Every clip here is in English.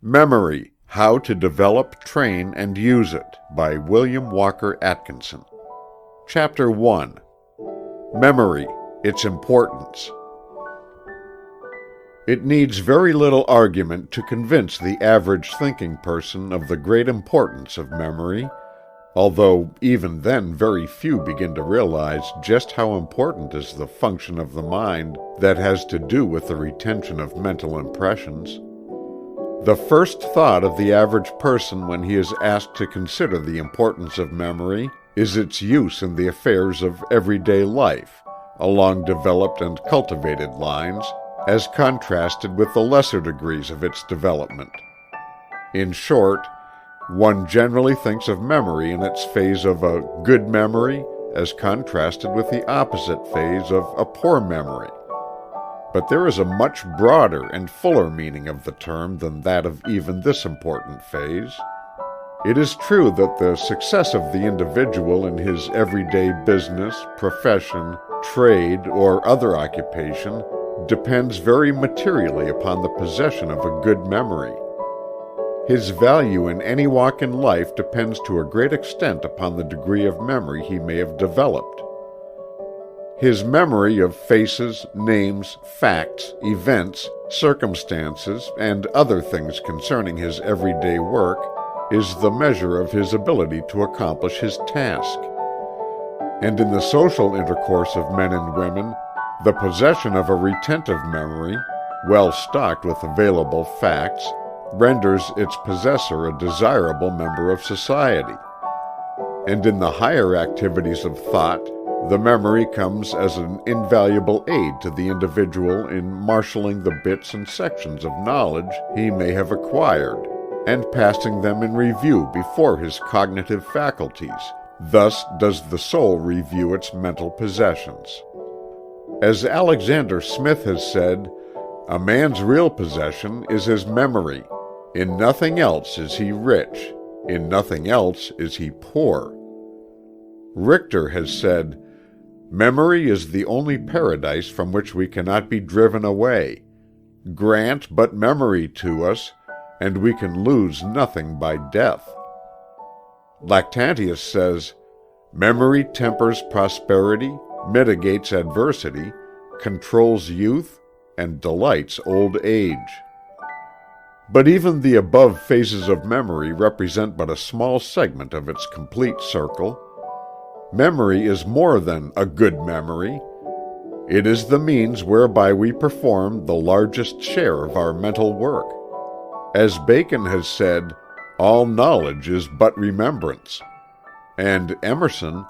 Memory: How to Develop, Train, and Use It by William Walker Atkinson. Chapter 1. Memory: Its Importance. It needs very little argument to convince the average thinking person of the great importance of memory, although even then very few begin to realize just how important is the function of the mind that has to do with the retention of mental impressions. The first thought of the average person when he is asked to consider the importance of memory is its use in the affairs of everyday life, along developed and cultivated lines, as contrasted with the lesser degrees of its development. In short, one generally thinks of memory in its phase of a good memory as contrasted with the opposite phase of a poor memory. But there is a much broader and fuller meaning of the term than that of even this important phase. It is true that the success of the individual in his everyday business, profession, trade, or other occupation depends very materially upon the possession of a good memory. His value in any walk in life depends to a great extent upon the degree of memory he may have developed. His memory of faces, names, facts, events, circumstances, and other things concerning his everyday work is the measure of his ability to accomplish his task. And in the social intercourse of men and women, the possession of a retentive memory, well stocked with available facts, renders its possessor a desirable member of society. And in the higher activities of thought, the memory comes as an invaluable aid to the individual in marshaling the bits and sections of knowledge he may have acquired, and passing them in review before his cognitive faculties. Thus does the soul review its mental possessions. As Alexander Smith has said, "A man's real possession is his memory. In nothing else is he rich. In nothing else is he poor." Richter has said, "Memory is the only paradise from which we cannot be driven away. Grant but memory to us, and we can lose nothing by death." Lactantius says, "Memory tempers prosperity, mitigates adversity, controls youth, and delights old age." But even the above phases of memory represent but a small segment of its complete circle. Memory is more than a good memory. It is the means whereby we perform the largest share of our mental work. As Bacon has said, "All knowledge is but remembrance." And Emerson,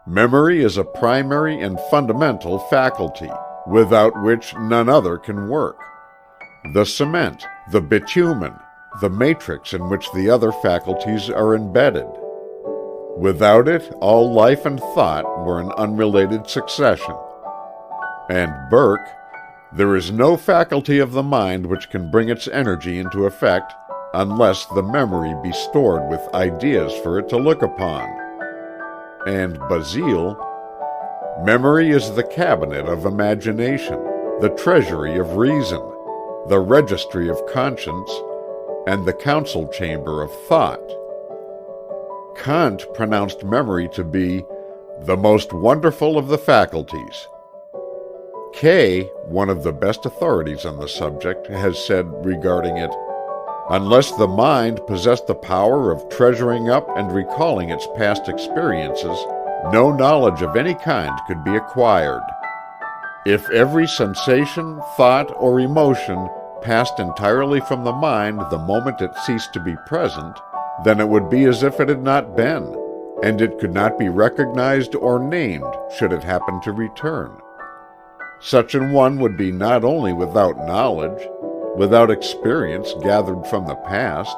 "Memory is a primary and fundamental faculty, without which none other can work. The cement, the bitumen, the matrix in which the other faculties are embedded. Without it, all life and thought were an unrelated succession." And Burke, "There is no faculty of the mind which can bring its energy into effect unless the memory be stored with ideas for it to look upon." And Basile, "Memory is the cabinet of imagination, the treasury of reason, the registry of conscience, and the council chamber of thought." Kant pronounced memory to be "the most wonderful of the faculties." Kay, one of the best authorities on the subject, has said regarding it, "Unless the mind possessed the power of treasuring up and recalling its past experiences, no knowledge of any kind could be acquired. If every sensation, thought, or emotion passed entirely from the mind the moment it ceased to be present, then it would be as if it had not been, and it could not be recognized or named should it happen to return. Such an one would be not only without knowledge, without experience gathered from the past,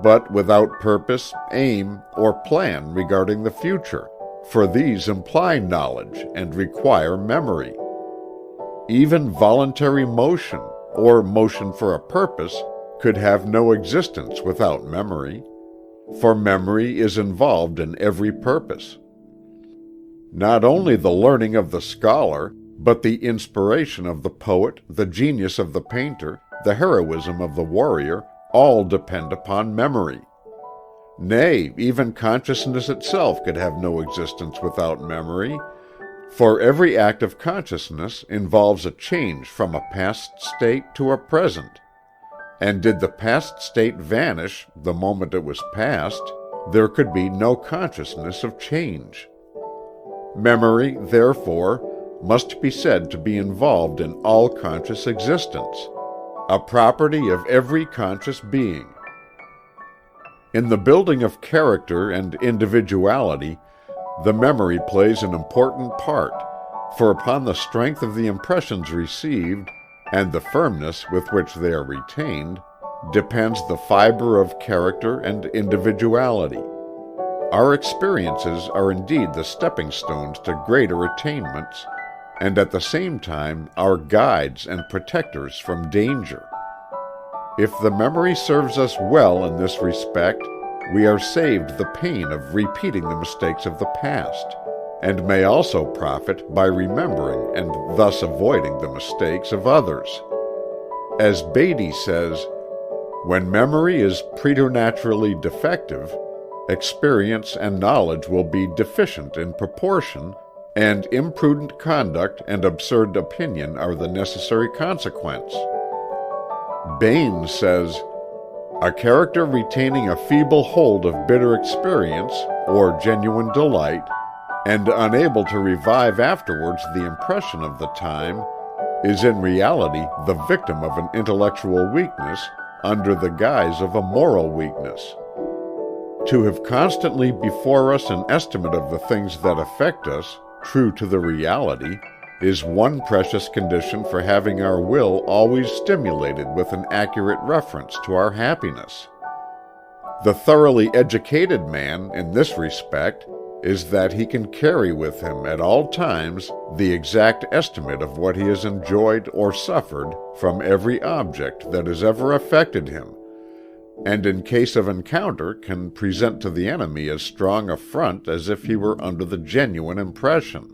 but without purpose, aim, or plan regarding the future, for these imply knowledge and require memory. Even voluntary motion, or motion for a purpose, could have no existence without memory, for memory is involved in every purpose. Not only the learning of the scholar, but the inspiration of the poet, the genius of the painter, the heroism of the warrior, all depend upon memory. Nay, even consciousness itself could have no existence without memory, for every act of consciousness involves a change from a past state to a present. And did the past state vanish the moment it was past, there could be no consciousness of change. Memory, therefore, must be said to be involved in all conscious existence, a property of every conscious being. In the building of character and individuality, the memory plays an important part, for upon the strength of the impressions received, and the firmness with which they are retained, depends the fiber of character and individuality. Our experiences are indeed the stepping stones to greater attainments, and at the same time our guides and protectors from danger. If the memory serves us well in this respect, we are saved the pain of repeating the mistakes of the past, and may also profit by remembering and thus avoiding the mistakes of others. As Beatty says, "When memory is preternaturally defective, experience and knowledge will be deficient in proportion, and imprudent conduct and absurd opinion are the necessary consequence." Bain says, "A character retaining a feeble hold of bitter experience, or genuine delight, and unable to revive afterwards the impression of the time, is in reality the victim of an intellectual weakness under the guise of a moral weakness. To have constantly before us an estimate of the things that affect us, true to the reality, is one precious condition for having our will always stimulated with an accurate reference to our happiness. The thoroughly educated man, in this respect, is that he can carry with him at all times the exact estimate of what he has enjoyed or suffered from every object that has ever affected him, and in case of encounter can present to the enemy as strong a front as if he were under the genuine impression.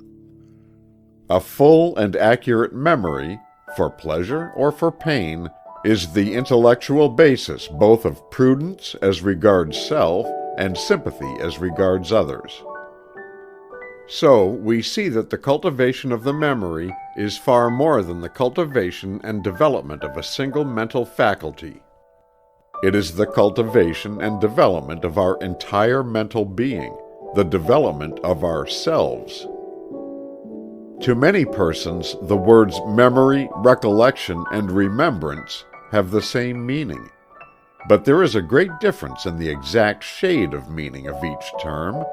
A full and accurate memory, for pleasure or for pain, is the intellectual basis both of prudence as regards self and sympathy as regards others." So we see that the cultivation of the memory is far more than the cultivation and development of a single mental faculty. It is the cultivation and development of our entire mental being, the development of ourselves. To many persons, the words memory, recollection, and remembrance have the same meaning, but there is a great difference in the exact shade of meaning of each term.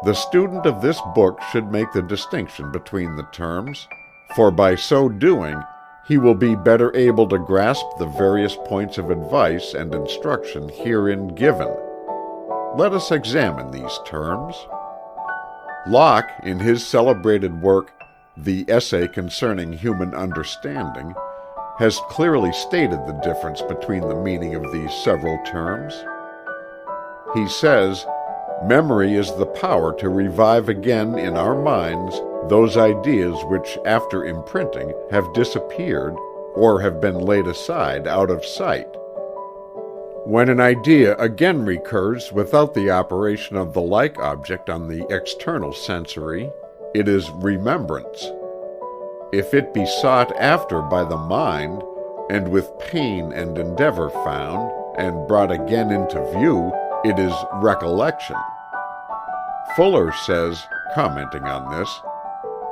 The student of this book should make the distinction between the terms, for by so doing he will be better able to grasp the various points of advice and instruction herein given. Let us examine these terms. Locke, in his celebrated work, The Essay Concerning Human Understanding, has clearly stated the difference between the meaning of these several terms. He says, "Memory is the power to revive again in our minds those ideas which after imprinting have disappeared or have been laid aside out of sight. When an idea again recurs without the operation of the like object on the external sensory, it is remembrance. If it be sought after by the mind, and with pain and endeavor found, and brought again into view, it is recollection." Fuller says, commenting on this,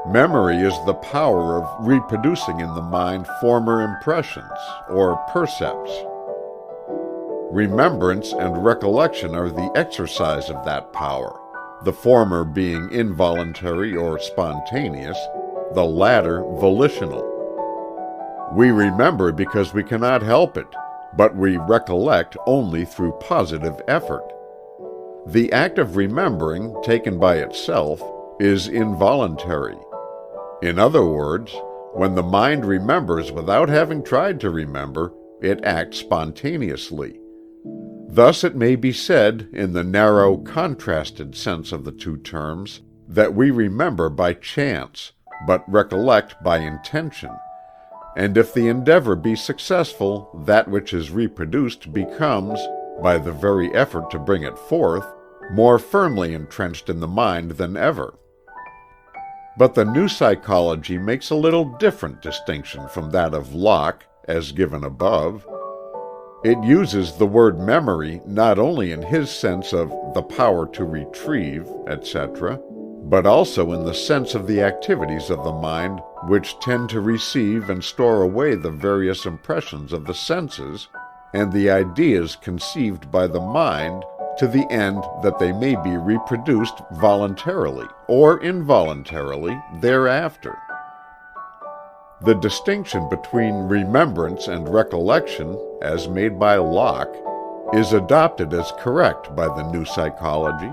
"Memory is the power of reproducing in the mind former impressions, or percepts. Remembrance and recollection are the exercise of that power, the former being involuntary or spontaneous, the latter volitional. We remember because we cannot help it, but we recollect only through positive effort. The act of remembering, taken by itself, is involuntary. In other words, when the mind remembers without having tried to remember, it acts spontaneously. Thus it may be said, in the narrow, contrasted sense of the two terms, that we remember by chance, but recollect by intention, and if the endeavor be successful, that which is reproduced becomes, by the very effort to bring it forth, more firmly entrenched in the mind than ever. But the new psychology makes a little different distinction from that of Locke, as given above. It uses the word memory not only in his sense of the power to retrieve, etc., but also in the sense of the activities of the mind which tend to receive and store away the various impressions of the senses and the ideas conceived by the mind, to the end that they may be reproduced voluntarily or involuntarily thereafter. The distinction between remembrance and recollection, as made by Locke, is adopted as correct by the new psychology.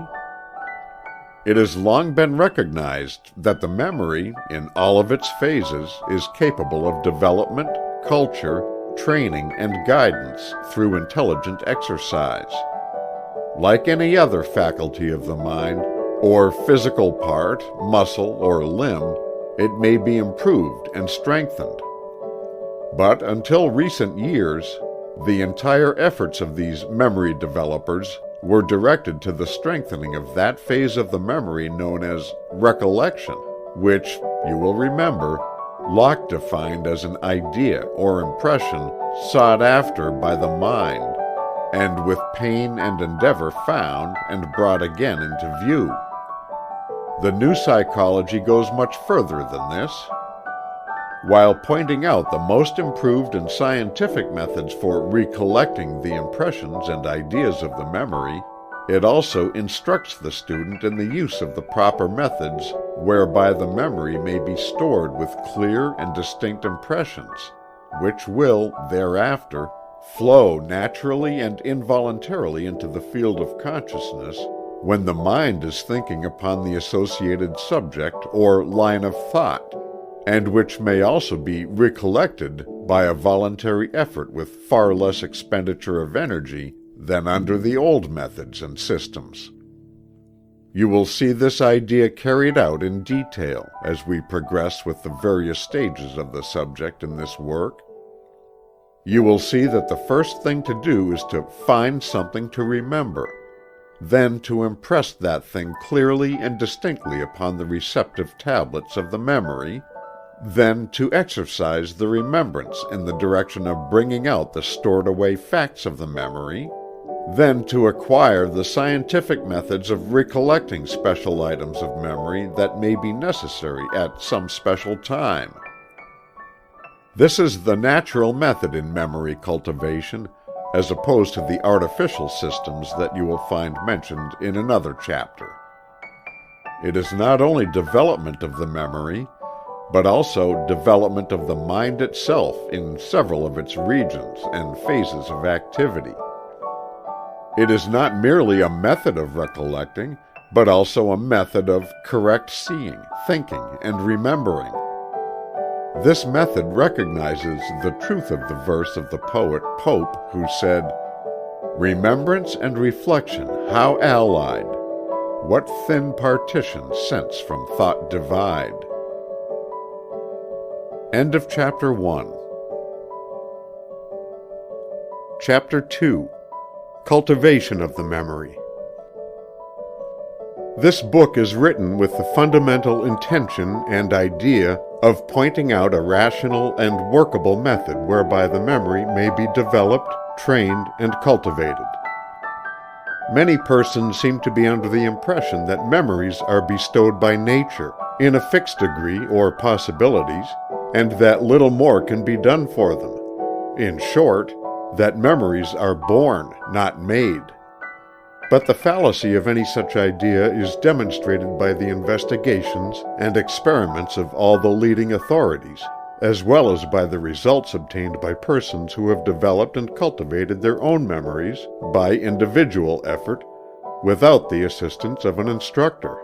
It has long been recognized that the memory, in all of its phases, is capable of development, culture, training, and guidance through intelligent exercise. Like any other faculty of the mind, or physical part, muscle, or limb, it may be improved and strengthened. But until recent years, the entire efforts of these memory developers were directed to the strengthening of that phase of the memory known as recollection, which, you will remember, Locke defined as an idea or impression sought after by the mind, and with pain and endeavor found and brought again into view. The new psychology goes much further than this. While pointing out the most improved and scientific methods for recollecting the impressions and ideas of the memory, it also instructs the student in the use of the proper methods whereby the memory may be stored with clear and distinct impressions, which will, thereafter, flow naturally and involuntarily into the field of consciousness when the mind is thinking upon the associated subject or line of thought, and which may also be recollected by a voluntary effort with far less expenditure of energy than under the old methods and systems. You will see this idea carried out in detail as we progress with the various stages of the subject in this work. You will see that the first thing to do is to find something to remember, then to impress that thing clearly and distinctly upon the receptive tablets of the memory, then to exercise the remembrance in the direction of bringing out the stored away facts of the memory, then to acquire the scientific methods of recollecting special items of memory that may be necessary at some special time. This is the natural method in memory cultivation, as opposed to the artificial systems that you will find mentioned in another chapter. It is not only development of the memory, but also development of the mind itself in several of its regions and phases of activity. It is not merely a method of recollecting, but also a method of correct seeing, thinking, and remembering. This method recognizes the truth of the verse of the poet Pope, who said, "Remembrance and reflection, how allied! What thin partitions sense from thought divide." End of Chapter 1. Chapter 2. Cultivation of the Memory. This book is written with the fundamental intention and idea of pointing out a rational and workable method whereby the memory may be developed, trained, and cultivated. Many persons seem to be under the impression that memories are bestowed by nature, in a fixed degree or possibilities, and that little more can be done for them. In short, that memories are born, not made. But the fallacy of any such idea is demonstrated by the investigations and experiments of all the leading authorities, as well as by the results obtained by persons who have developed and cultivated their own memories by individual effort, without the assistance of an instructor.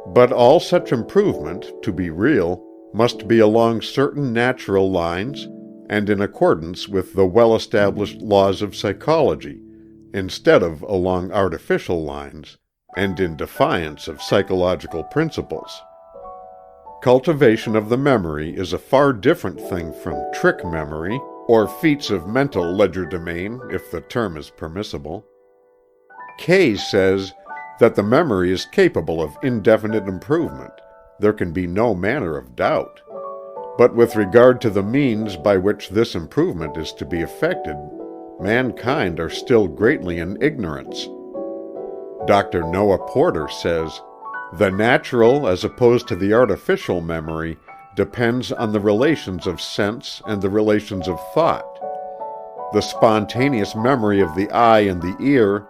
But all such improvement, to be real, must be along certain natural lines and in accordance with the well-established laws of psychology, instead of along artificial lines and in defiance of psychological principles. Cultivation of the memory is a far different thing from trick memory, or feats of mental legerdemain, if the term is permissible. Kay says that the memory is capable of indefinite improvement. There can be no manner of doubt. But with regard to the means by which this improvement is to be effected, mankind are still greatly in ignorance. Dr. Noah Porter says, "The natural as opposed to the artificial memory depends on the relations of sense and the relations of thought. The spontaneous memory of the eye and the ear,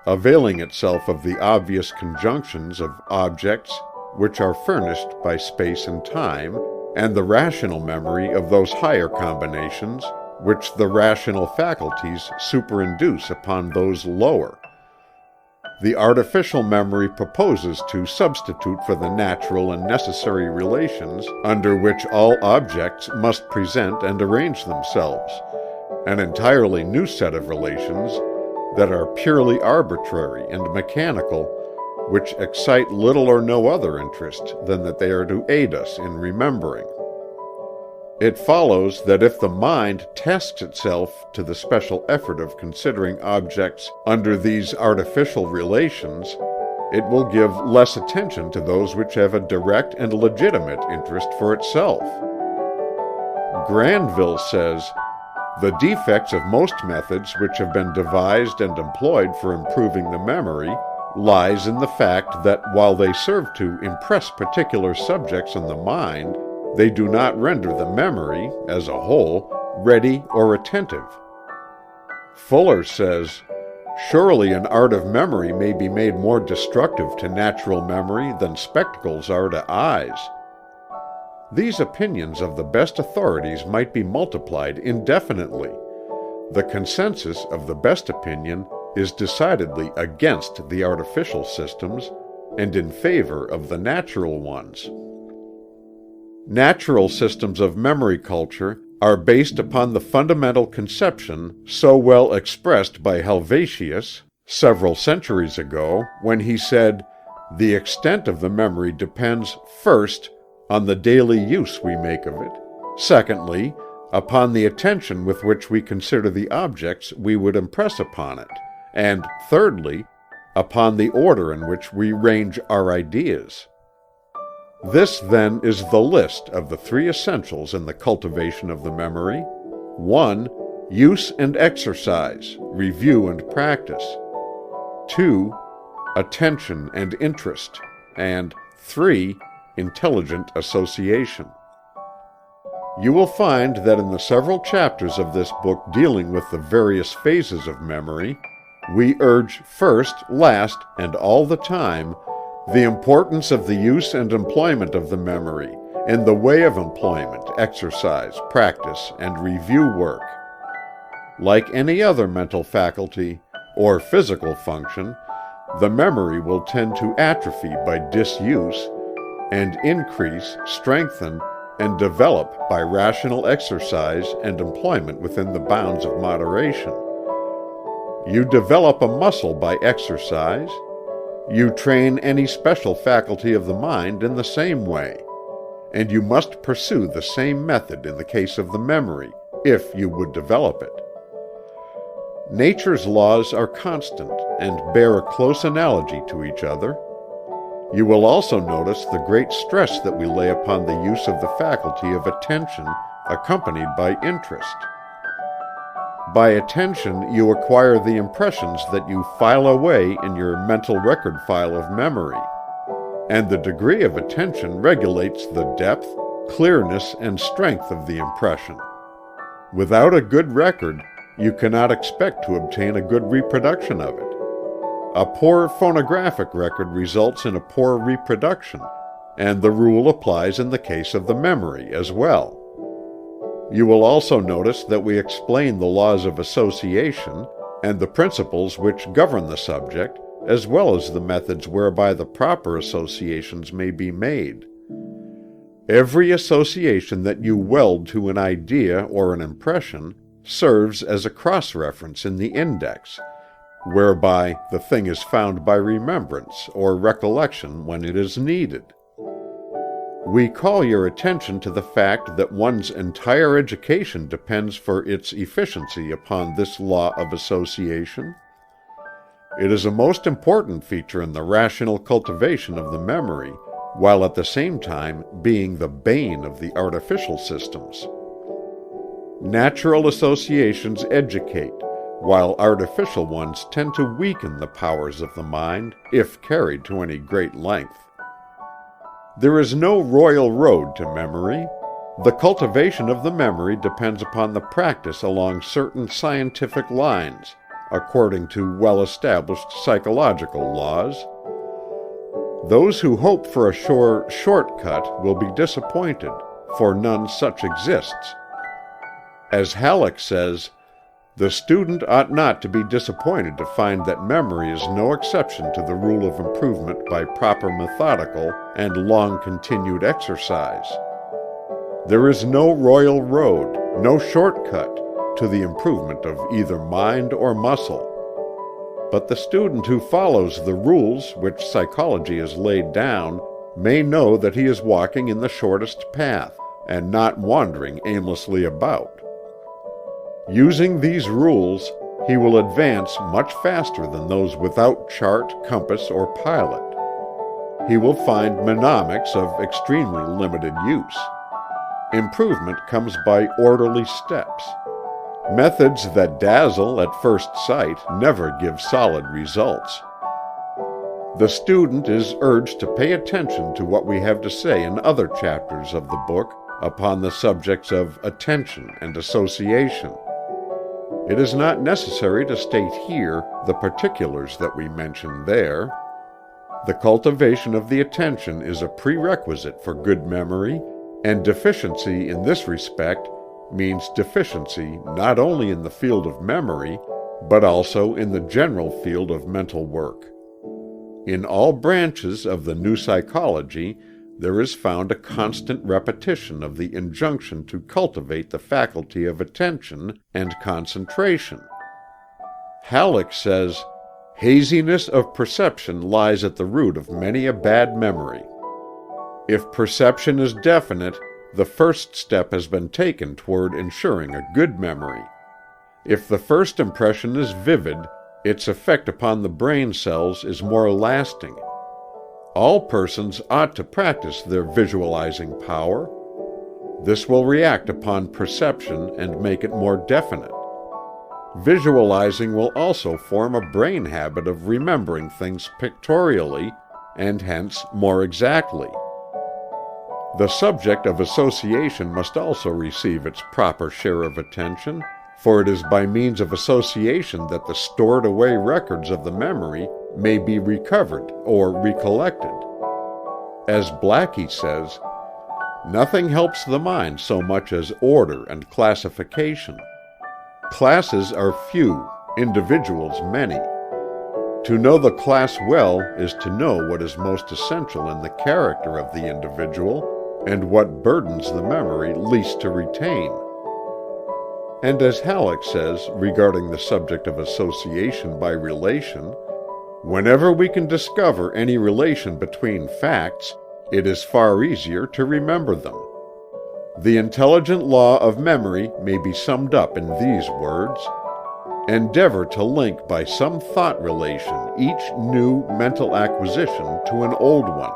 availing itself of the obvious conjunctions of objects which are furnished by space and time, and the rational memory of those higher combinations which the rational faculties superinduce upon those lower. The artificial memory proposes to substitute for the natural and necessary relations under which all objects must present and arrange themselves, an entirely new set of relations that are purely arbitrary and mechanical, which excite little or no other interest than that they are to aid us in remembering. It follows that if the mind tasks itself to the special effort of considering objects under these artificial relations, it will give less attention to those which have a direct and legitimate interest for itself." Granville says, "The defects of most methods which have been devised and employed for improving the memory lies in the fact that while they serve to impress particular subjects on the mind, they do not render the memory, as a whole, ready or attentive." Fuller says, "Surely an art of memory may be made more destructive to natural memory than spectacles are to eyes." These opinions of the best authorities might be multiplied indefinitely. The consensus of the best opinion is decidedly against the artificial systems and in favor of the natural ones. Natural systems of memory culture are based upon the fundamental conception so well expressed by Helvetius several centuries ago when he said, "The extent of the memory depends, first, on the daily use we make of it, secondly, upon the attention with which we consider the objects we would impress upon it, and thirdly, upon the order in which we range our ideas." This, then, is the list of the three essentials in the cultivation of the memory. 1. Use and exercise, review and practice. 2. Attention and interest. And 3. Intelligent association. You will find that in the several chapters of this book dealing with the various phases of memory, we urge first, last, and all the time, the importance of the use and employment of the memory in the way of employment, exercise, practice, and review work. Like any other mental faculty or physical function, the memory will tend to atrophy by disuse and increase, strengthen, and develop by rational exercise and employment within the bounds of moderation. You develop a muscle by exercise. You train any special faculty of the mind in the same way, and you must pursue the same method in the case of the memory, if you would develop it. Nature's laws are constant and bear a close analogy to each other. You will also notice the great stress that we lay upon the use of the faculty of attention accompanied by interest. By attention, you acquire the impressions that you file away in your mental record file of memory, and the degree of attention regulates the depth, clearness, and strength of the impression. Without a good record, you cannot expect to obtain a good reproduction of it. A poor phonographic record results in a poor reproduction, and the rule applies in the case of the memory as well. You will also notice that we explain the laws of association and the principles which govern the subject, as well as the methods whereby the proper associations may be made. Every association that you weld to an idea or an impression serves as a cross-reference in the index, whereby the thing is found by remembrance or recollection when it is needed. We call your attention to the fact that one's entire education depends for its efficiency upon this law of association. It is a most important feature in the rational cultivation of the memory, while at the same time being the bane of the artificial systems. Natural associations educate, while artificial ones tend to weaken the powers of the mind, if carried to any great length. There is no royal road to memory. The cultivation of the memory depends upon the practice along certain scientific lines, according to well-established psychological laws. Those who hope for a sure shortcut will be disappointed, for none such exists. As Halleck says, "The student ought not to be disappointed to find that memory is no exception to the rule of improvement by proper methodical and long-continued exercise. There is no royal road, no shortcut, to the improvement of either mind or muscle. But the student who follows the rules which psychology has laid down may know that he is walking in the shortest path, and not wandering aimlessly about. Using these rules, he will advance much faster than those without chart, compass, or pilot. He will find mnemonics of extremely limited use. Improvement comes by orderly steps. Methods that dazzle at first sight never give solid results. The student is urged to pay attention to what we have to say in other chapters of the book upon the subjects of attention and association. It is not necessary to state here the particulars that we mention there. The cultivation of the attention is a prerequisite for good memory, and deficiency in this respect means deficiency not only in the field of memory, but also in the general field of mental work. In all branches of the new psychology, there is found a constant repetition of the injunction to cultivate the faculty of attention and concentration. Halleck says, "Haziness of perception lies at the root of many a bad memory. If perception is definite, the first step has been taken toward ensuring a good memory. If the first impression is vivid, its effect upon the brain cells is more lasting. All persons ought to practice their visualizing power. This will react upon perception and make it more definite. Visualizing will also form a brain habit of remembering things pictorially, and hence more exactly. The subject of association must also receive its proper share of attention, for it is by means of association that the stored away records of the memory may be recovered or recollected. As Blackie says, "Nothing helps the mind so much as order and classification. Classes are few, individuals many. To know the class well is to know what is most essential in the character of the individual, and what burdens the memory least to retain." And as Halleck says regarding the subject of association by relation, "Whenever we can discover any relation between facts, it is far easier to remember them. The intelligent law of memory may be summed up in these words: endeavor to link by some thought relation each new mental acquisition to an old one.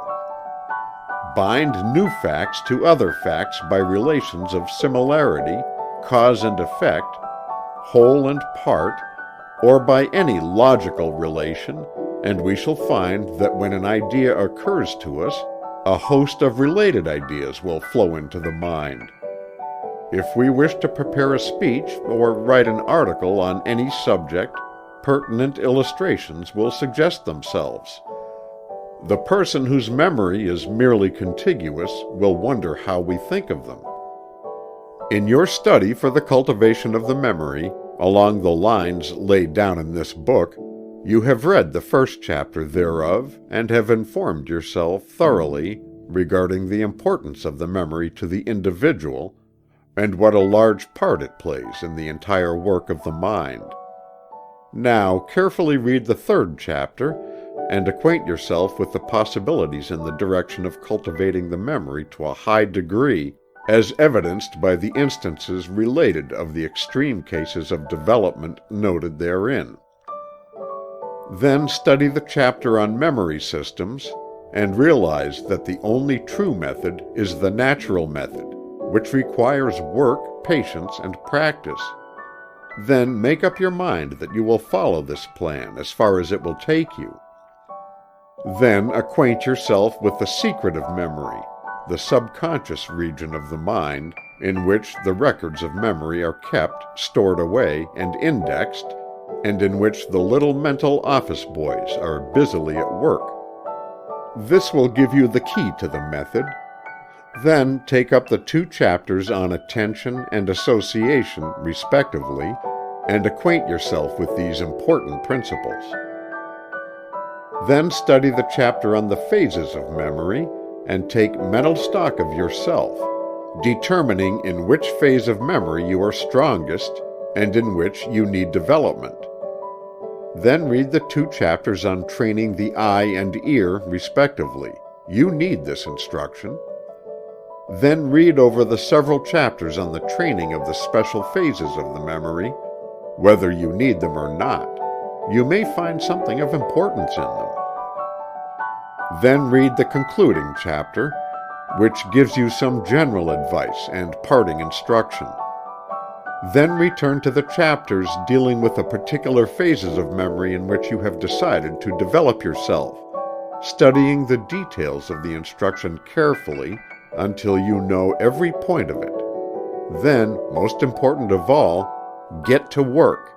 Bind new facts to other facts by relations of similarity, cause and effect, whole and part, or by any logical relation, and we shall find that when an idea occurs to us, a host of related ideas will flow into the mind. If we wish to prepare a speech or write an article on any subject, pertinent illustrations will suggest themselves. The person whose memory is merely contiguous will wonder how we think of them." In your study for the cultivation of the memory, along the lines laid down in this book, you have read the first chapter thereof, and have informed yourself thoroughly regarding the importance of the memory to the individual, and what a large part it plays in the entire work of the mind. Now carefully read the third chapter, and acquaint yourself with the possibilities in the direction of cultivating the memory to a high degree, as evidenced by the instances related of the extreme cases of development noted therein. Then study the chapter on memory systems, and realize that the only true method is the natural method, which requires work, patience, and practice. Then make up your mind that you will follow this plan as far as it will take you. Then acquaint yourself with the secret of memory, the subconscious region of the mind, in which the records of memory are kept, stored away, and indexed, and in which the little mental office boys are busily at work. This will give you the key to the method. Then take up the 2 chapters on attention and association, respectively, and acquaint yourself with these important principles. Then study the chapter on the phases of memory, and take mental stock of yourself, determining in which phase of memory you are strongest and in which you need development. Then read the 2 chapters on training the eye and ear, respectively. You need this instruction. Then read over the several chapters on the training of the special phases of the memory, whether you need them or not. You may find something of importance in them. Then read the concluding chapter, which gives you some general advice and parting instruction. Then return to the chapters dealing with the particular phases of memory in which you have decided to develop yourself, studying the details of the instruction carefully until you know every point of it. Then, most important of all, get to work.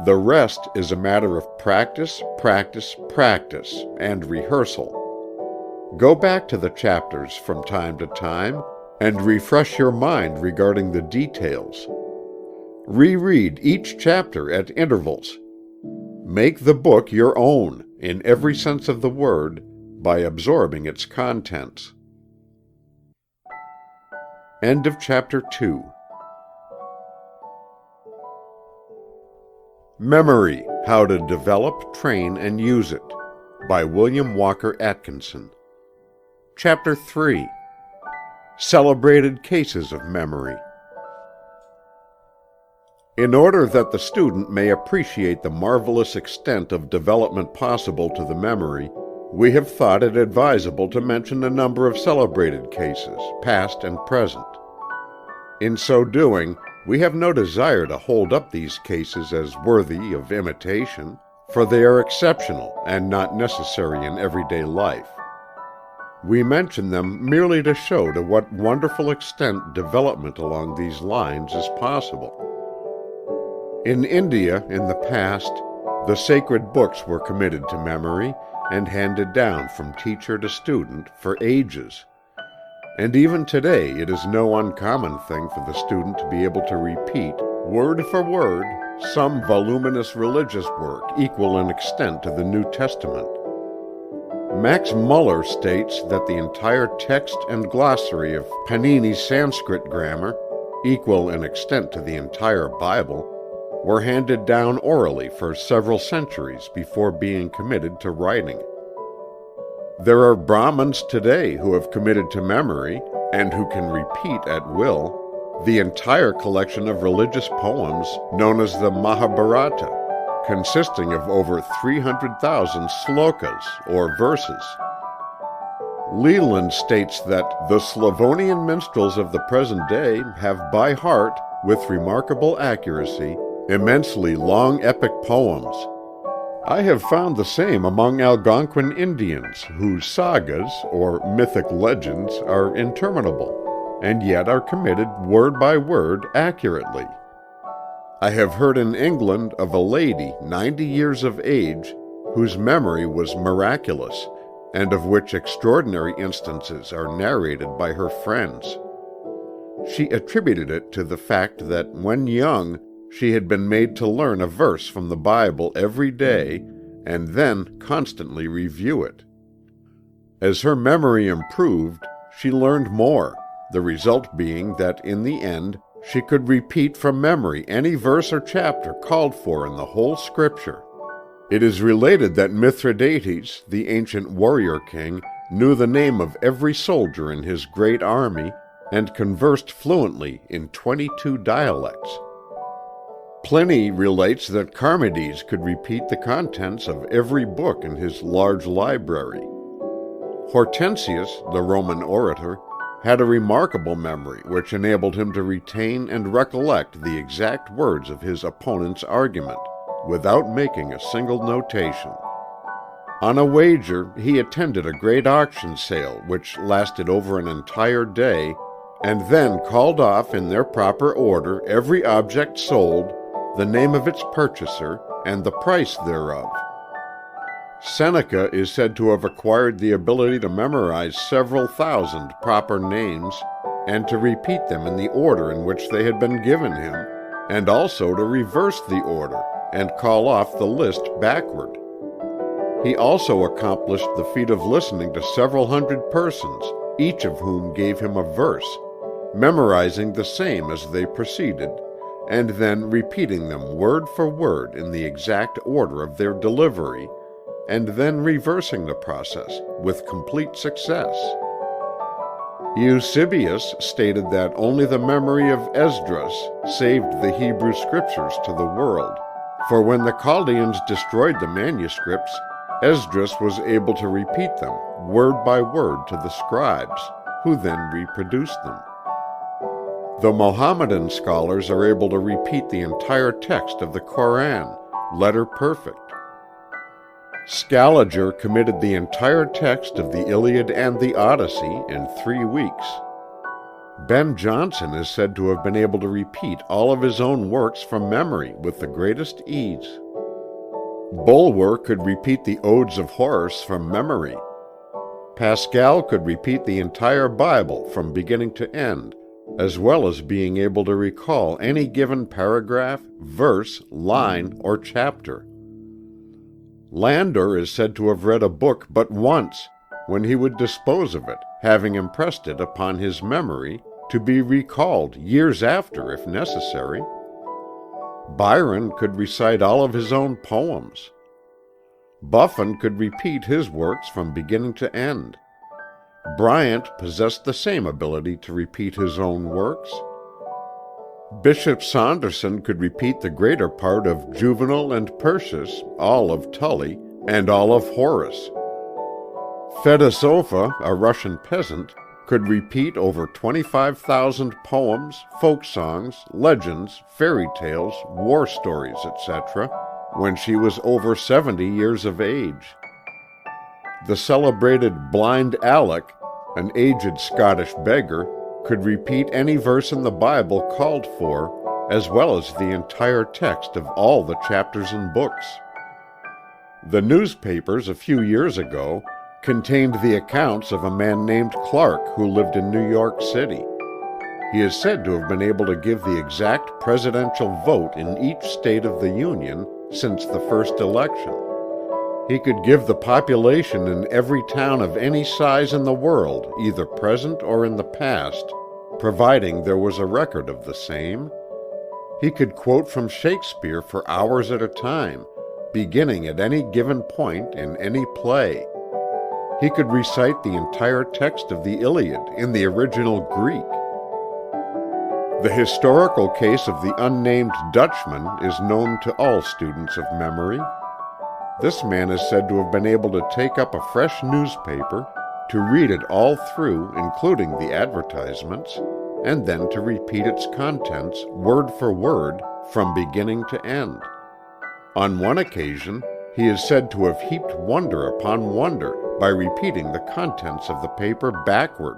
The rest is a matter of practice, practice, practice, and rehearsal. Go back to the chapters from time to time and refresh your mind regarding the details. Reread each chapter at intervals. Make the book your own, in every sense of the word, by absorbing its contents. End of Chapter 2. Memory: How to Develop, Train, and Use It, by William Walker Atkinson. Chapter 3. Celebrated Cases of Memory. In order that the student may appreciate the marvelous extent of development possible to the memory, we have thought it advisable to mention a number of celebrated cases, past and present. In so doing, we have no desire to hold up these cases as worthy of imitation, for they are exceptional and not necessary in everyday life. We mention them merely to show to what wonderful extent development along these lines is possible. In India, in the past, the sacred books were committed to memory and handed down from teacher to student for ages. And even today it is no uncommon thing for the student to be able to repeat, word for word, some voluminous religious work equal in extent to the New Testament. Max Muller states that the entire text and glossary of Panini's Sanskrit grammar, equal in extent to the entire Bible, were handed down orally for several centuries before being committed to writing. There are Brahmins today who have committed to memory, and who can repeat at will, the entire collection of religious poems known as the Mahabharata, consisting of over 300,000 slokas, or verses. Leland states that the Slavonian minstrels of the present day have by heart, with remarkable accuracy, immensely long epic poems. I have found the same among Algonquin Indians, whose sagas, or mythic legends, are interminable, and yet are committed word by word accurately. I have heard in England of a lady 90 years of age whose memory was miraculous, and of which extraordinary instances are narrated by her friends. She attributed it to the fact that when young she had been made to learn a verse from the Bible every day and then constantly review it. As her memory improved, she learned more, the result being that in the end she could repeat from memory any verse or chapter called for in the whole Scripture. It is related that Mithridates, the ancient warrior king, knew the name of every soldier in his great army and conversed fluently in 22 dialects. Pliny relates that Charmides could repeat the contents of every book in his large library. Hortensius, the Roman orator, had a remarkable memory which enabled him to retain and recollect the exact words of his opponent's argument, without making a single notation. On a wager, he attended a great auction sale which lasted over an entire day, and then called off in their proper order every object sold, the name of its purchaser, and the price thereof. Seneca is said to have acquired the ability to memorize several thousand proper names and to repeat them in the order in which they had been given him, and also to reverse the order and call off the list backward. He also accomplished the feat of listening to several hundred persons, each of whom gave him a verse, memorizing the same as they proceeded, and then repeating them word for word in the exact order of their delivery, and then reversing the process with complete success. Eusebius stated that only the memory of Esdras saved the Hebrew scriptures to the world, for when the Chaldeans destroyed the manuscripts, Esdras was able to repeat them word by word to the scribes, who then reproduced them. The Mohammedan scholars are able to repeat the entire text of the Koran, letter perfect. Scaliger committed the entire text of the Iliad and the Odyssey in 3 weeks. Ben Jonson is said to have been able to repeat all of his own works from memory with the greatest ease. Bulwer could repeat the Odes of Horace from memory. Pascal could repeat the entire Bible from beginning to end, as well as being able to recall any given paragraph, verse, line, or chapter. Landor is said to have read a book but once, when he would dispose of it, having impressed it upon his memory, to be recalled years after if necessary. Byron could recite all of his own poems. Buffon could repeat his works from beginning to end. Bryant possessed the same ability to repeat his own works. Bishop Saunderson could repeat the greater part of Juvenal and Persius, all of Tully, and all of Horace. Fedosova, a Russian peasant, could repeat over 25,000 poems, folk songs, legends, fairy tales, war stories, etc., when she was over 70 years of age. The celebrated Blind Alec, an aged Scottish beggar, could repeat any verse in the Bible called for, as well as the entire text of all the chapters and books. The newspapers a few years ago contained the accounts of a man named Clark who lived in New York City. He is said to have been able to give the exact presidential vote in each state of the Union since the first election. He could give the population in every town of any size in the world, either present or in the past, providing there was a record of the same. He could quote from Shakespeare for hours at a time, beginning at any given point in any play. He could recite the entire text of the Iliad in the original Greek. The historical case of the unnamed Dutchman is known to all students of memory. This man is said to have been able to take up a fresh newspaper, to read it all through, including the advertisements, and then to repeat its contents word for word from beginning to end. On one occasion, he is said to have heaped wonder upon wonder by repeating the contents of the paper backward,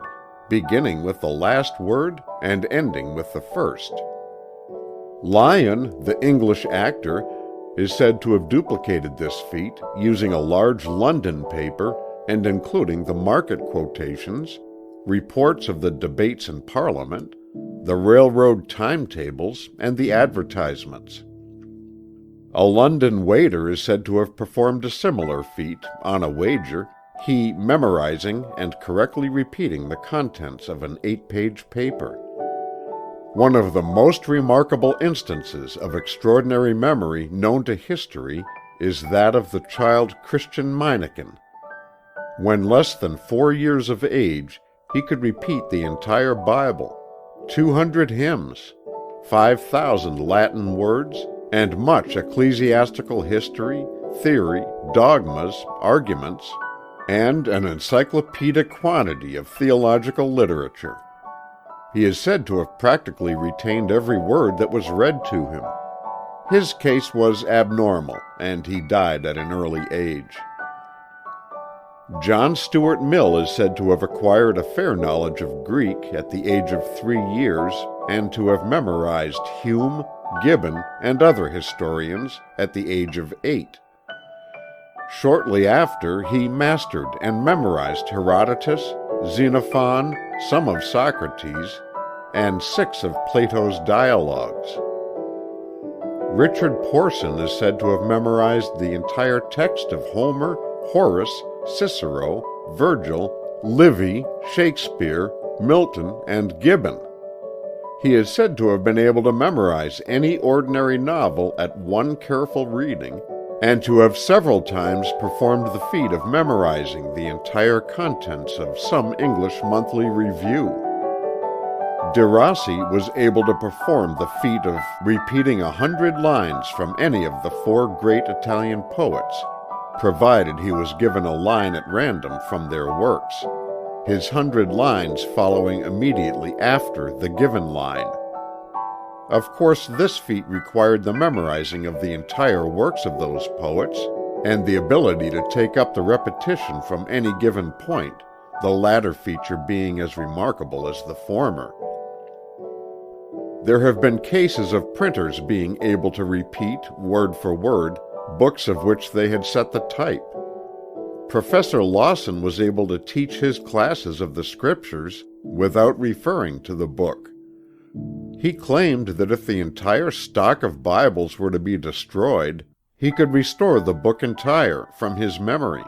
beginning with the last word and ending with the first. Lyon, the English actor, is said to have duplicated this feat using a large London paper and including the market quotations, reports of the debates in Parliament, the railroad timetables, and the advertisements. A London waiter is said to have performed a similar feat on a wager, he memorizing and correctly repeating the contents of an 8-page paper. One of the most remarkable instances of extraordinary memory known to history is that of the child Christian Meineken. When less than 4 years of age, he could repeat the entire Bible, 200 hymns, 5,000 Latin words, and much ecclesiastical history, theory, dogmas, arguments, and an encyclopedic quantity of theological literature. He is said to have practically retained every word that was read to him. His case was abnormal, and he died at an early age. John Stuart Mill is said to have acquired a fair knowledge of Greek at the age of 3 years and to have memorized Hume, Gibbon, and other historians at the age of 8. Shortly after, he mastered and memorized Herodotus, Xenophon, some of Socrates, and 6 of Plato's dialogues. Richard Porson is said to have memorized the entire text of Homer, Horace, Cicero, Virgil, Livy, Shakespeare, Milton, and Gibbon. He is said to have been able to memorize any ordinary novel at one careful reading, and to have several times performed the feat of memorizing the entire contents of some English monthly review. De Rossi was able to perform the feat of repeating 100 lines from any of the 4 great Italian poets, provided he was given a line at random from their works, his 100 lines following immediately after the given line. Of course, this feat required the memorizing of the entire works of those poets, and the ability to take up the repetition from any given point, the latter feature being as remarkable as the former. There have been cases of printers being able to repeat, word for word, books of which they had set the type. Professor Lawson was able to teach his classes of the Scriptures without referring to the book. He claimed that if the entire stock of Bibles were to be destroyed, he could restore the book entire from his memory.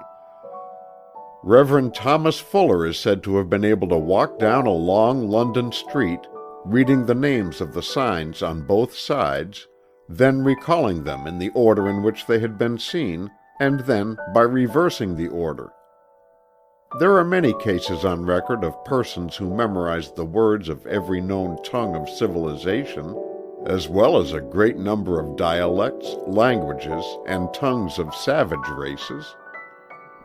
Reverend Thomas Fuller is said to have been able to walk down a long London street, reading the names of the signs on both sides, then recalling them in the order in which they had been seen, and then by reversing the order. There are many cases on record of persons who memorized the words of every known tongue of civilization, as well as a great number of dialects, languages, and tongues of savage races.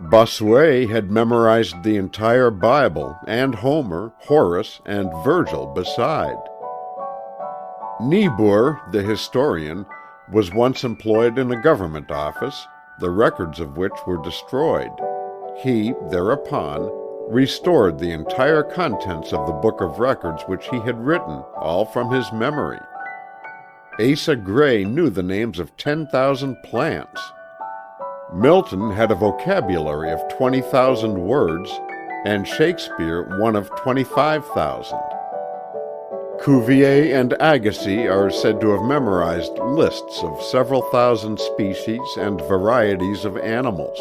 Bossuet had memorized the entire Bible, and Homer, Horace, and Virgil beside. Niebuhr, the historian, was once employed in a government office, the records of which were destroyed. He, thereupon, restored the entire contents of the book of records which he had written, all from his memory. Asa Gray knew the names of 10,000 plants. Milton had a vocabulary of 20,000 words, and Shakespeare one of 25,000. Cuvier and Agassiz are said to have memorized lists of several thousand species and varieties of animals.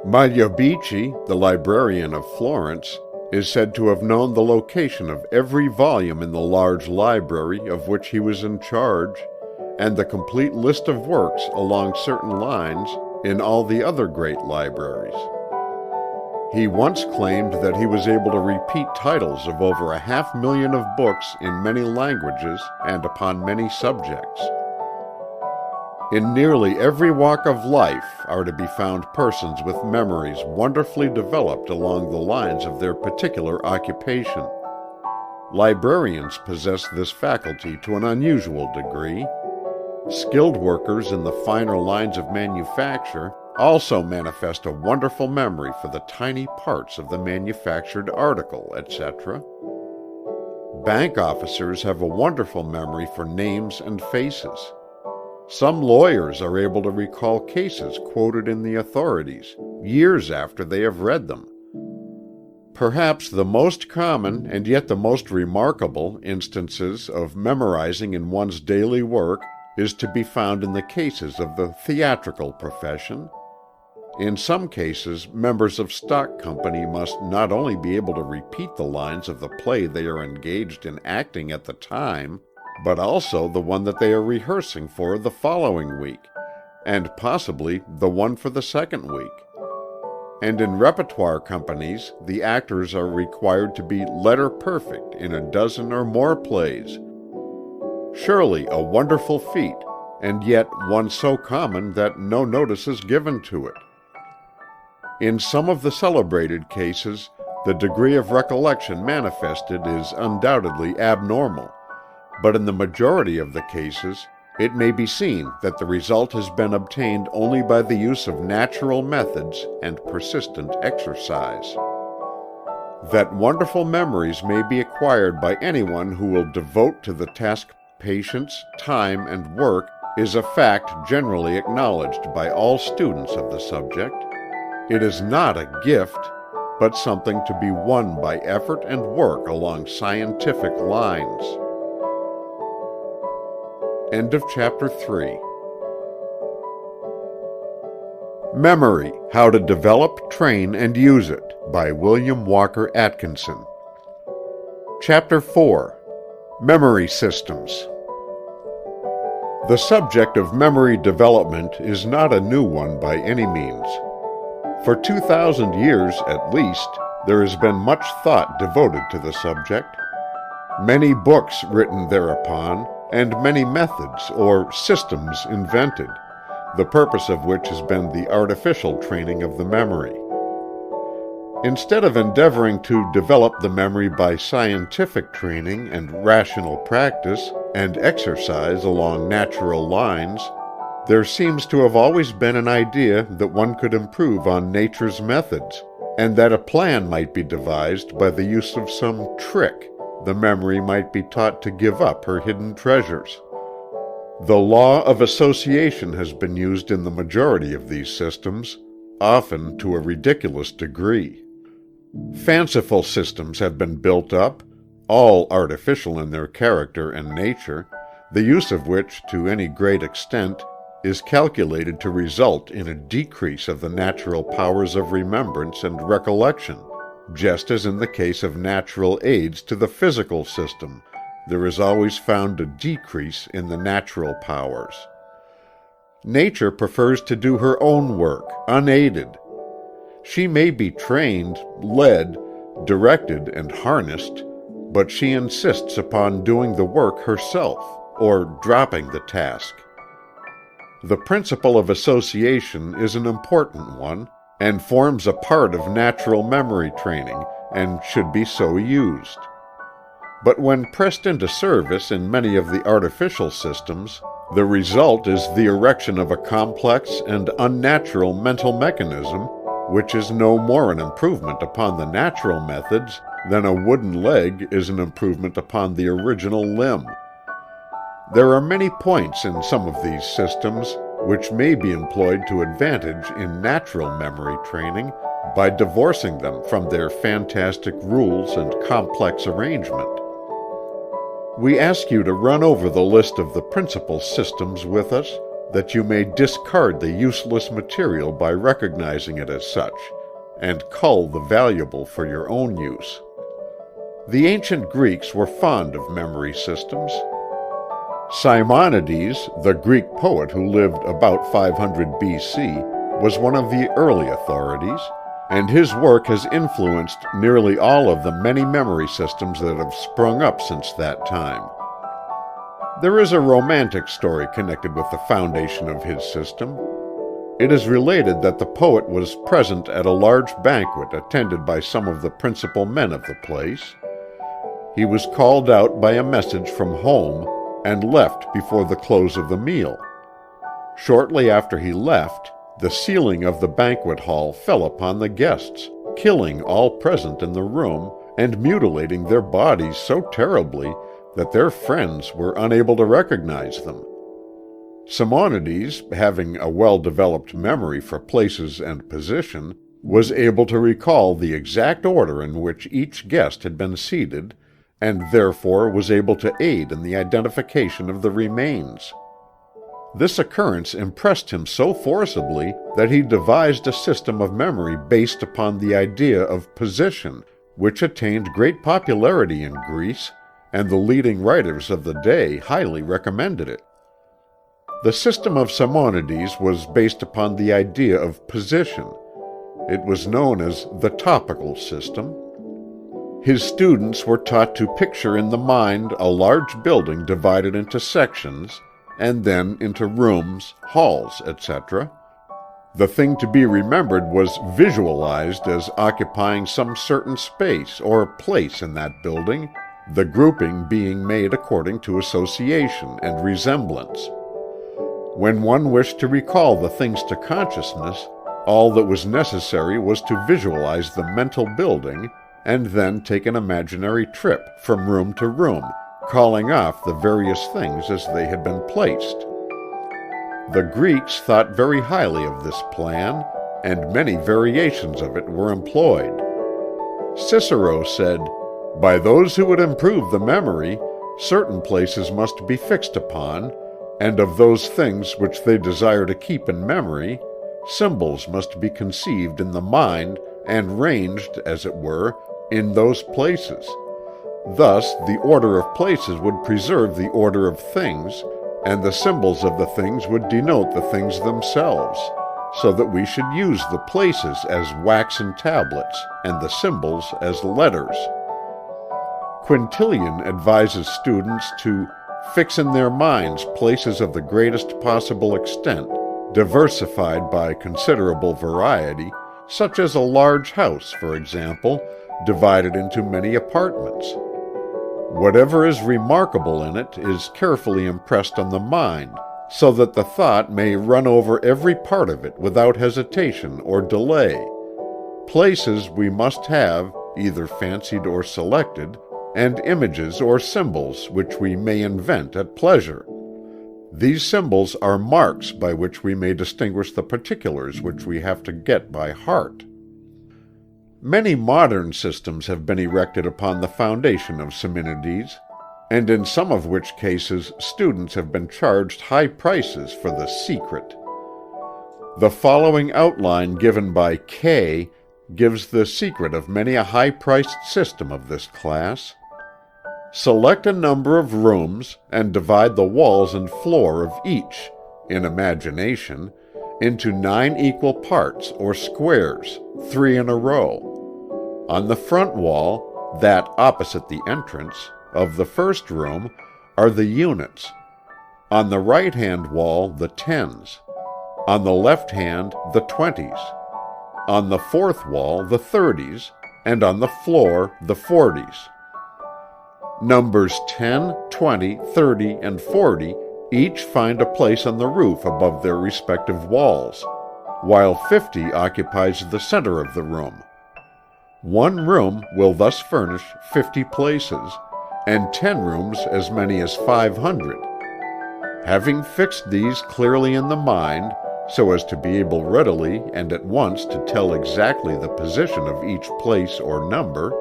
Magliabechi, the librarian of Florence, is said to have known the location of every volume in the large library of which he was in charge, and the complete list of works along certain lines in all the other great libraries. He once claimed that he was able to repeat titles of over 500,000 of books in many languages and upon many subjects. In nearly every walk of life are to be found persons with memories wonderfully developed along the lines of their particular occupation. Librarians possess this faculty to an unusual degree. Skilled workers in the finer lines of manufacture also manifest a wonderful memory for the tiny parts of the manufactured article, etc. Bank officers have a wonderful memory for names and faces. Some lawyers are able to recall cases quoted in the authorities, years after they have read them. Perhaps the most common and yet the most remarkable instances of memorizing in one's daily work is to be found in the cases of the theatrical profession. In some cases, members of stock company must not only be able to repeat the lines of the play they are engaged in acting at the time, but also the one that they are rehearsing for the following week, and possibly the one for the second week. And in repertoire companies, the actors are required to be letter perfect in a dozen or more plays. Surely a wonderful feat, and yet one so common that no notice is given to it. In some of the celebrated cases, the degree of recollection manifested is undoubtedly abnormal, but in the majority of the cases, it may be seen that the result has been obtained only by the use of natural methods and persistent exercise. That wonderful memories may be acquired by anyone who will devote to the task patience, time, and work is a fact generally acknowledged by all students of the subject. It is not a gift, but something to be won by effort and work along scientific lines. End of Chapter 3. Memory: How to Develop, Train, and Use It by William Walker Atkinson. Chapter 4. Memory Systems. The subject of memory development is not a new one by any means. For 2,000 years at least, there has been much thought devoted to the subject. Many books written thereupon, and many methods or systems invented, the purpose of which has been the artificial training of the memory. Instead of endeavoring to develop the memory by scientific training and rational practice and exercise along natural lines, there seems to have always been an idea that one could improve on nature's methods, and that a plan might be devised by the use of some trick the memory might be taught to give up her hidden treasures. The law of association has been used in the majority of these systems, often to a ridiculous degree. Fanciful systems have been built up, all artificial in their character and nature, the use of which, to any great extent, is calculated to result in a decrease of the natural powers of remembrance and recollection. Just as in the case of natural aids to the physical system, there is always found a decrease in the natural powers. Nature prefers to do her own work, unaided. She may be trained, led, directed, and harnessed, but she insists upon doing the work herself, or dropping the task. The principle of association is an important one, and forms a part of natural memory training, and should be so used. But when pressed into service in many of the artificial systems, the result is the erection of a complex and unnatural mental mechanism, which is no more an improvement upon the natural methods than a wooden leg is an improvement upon the original limb. There are many points in some of these systems which may be employed to advantage in natural memory training by divorcing them from their fantastic rules and complex arrangement. We ask you to run over the list of the principal systems with us, that you may discard the useless material by recognizing it as such, and cull the valuable for your own use. The ancient Greeks were fond of memory systems. Simonides, the Greek poet who lived about 500 BC, was one of the early authorities, and his work has influenced nearly all of the many memory systems that have sprung up since that time. There is a romantic story connected with the foundation of his system. It is related that the poet was present at a large banquet attended by some of the principal men of the place. He was called out by a message from home and left before the close of the meal. Shortly after he left, the ceiling of the banquet hall fell upon the guests, killing all present in the room and mutilating their bodies so terribly that their friends were unable to recognize them. Simonides, having a well-developed memory for places and position, was able to recall the exact order in which each guest had been seated, and therefore was able to aid in the identification of the remains. This occurrence impressed him so forcibly that he devised a system of memory based upon the idea of position, which attained great popularity in Greece, and the leading writers of the day highly recommended it. The system of Simonides was based upon the idea of position. It was known as the topical system. His students were taught to picture in the mind a large building divided into sections, and then into rooms, halls, etc. The thing to be remembered was visualized as occupying some certain space or place in that building, the grouping being made according to association and resemblance. When one wished to recall the things to consciousness, all that was necessary was to visualize the mental building and then take an imaginary trip from room to room, calling off the various things as they had been placed. The Greeks thought very highly of this plan, and many variations of it were employed. Cicero said, "By those who would improve the memory, certain places must be fixed upon, and of those things which they desire to keep in memory, symbols must be conceived in the mind and ranged, as it were, in those places. Thus the order of places would preserve the order of things, and the symbols of the things would denote the things themselves, so that we should use the places as waxen tablets and the symbols as letters." Quintilian advises students to fix in their minds places of the greatest possible extent, diversified by considerable variety, such as a large house, for example, divided into many apartments. Whatever is remarkable in it is carefully impressed on the mind, so that the thought may run over every part of it without hesitation or delay. Places we must have, either fancied or selected, and images or symbols which we may invent at pleasure. These symbols are marks by which we may distinguish the particulars which we have to get by heart. Many modern systems have been erected upon the foundation of Simonides, and in some of which cases students have been charged high prices for the secret. The following outline given by K gives the secret of many a high-priced system of this class. Select a number of rooms and divide the walls and floor of each, in imagination, into 9 equal parts or squares, 3 in a row. On the front wall, that opposite the entrance, of the first room, are the units. On the right-hand wall, the tens. On the left hand, the 20s. On the fourth wall, the 30s, and on the floor, the 40s. Numbers 10, 20, 30, and 40 each find a place on the roof above their respective walls, while 50 occupies the center of the room. One room will thus furnish 50 places, and 10 rooms as many as 500. Having fixed these clearly in the mind, so as to be able readily and at once to tell exactly the position of each place or number,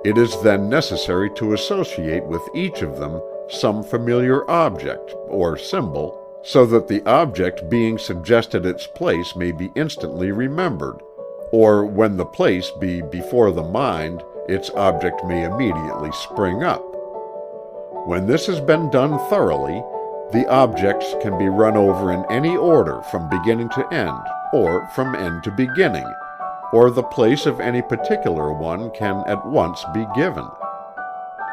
it is then necessary to associate with each of them some familiar object or symbol, so that the object being suggested its place may be instantly remembered, or when the place be before the mind, its object may immediately spring up. When this has been done thoroughly, the objects can be run over in any order from beginning to end, or from end to beginning, or the place of any particular one can at once be given.